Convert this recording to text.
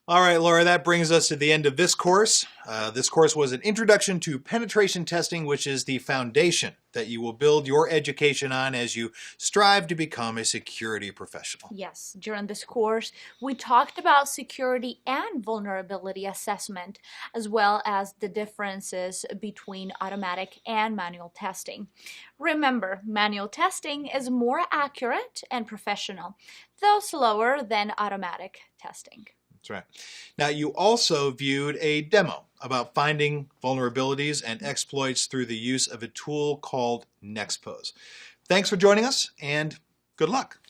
All right, Laura, that brings us to the end of this course. This course was an introduction to penetration testing, which is the foundation that you will build your education on as you strive to become a security professional. Yes, during this course, we talked about security and vulnerability assessment, as well as the differences between automatic and manual testing. Remember, manual testing is more accurate and professional, though slower than automatic testing. That's right. Now, you also viewed a demo about finding vulnerabilities and exploits through the use of a tool called Nexpose. Thanks for joining us, and good luck.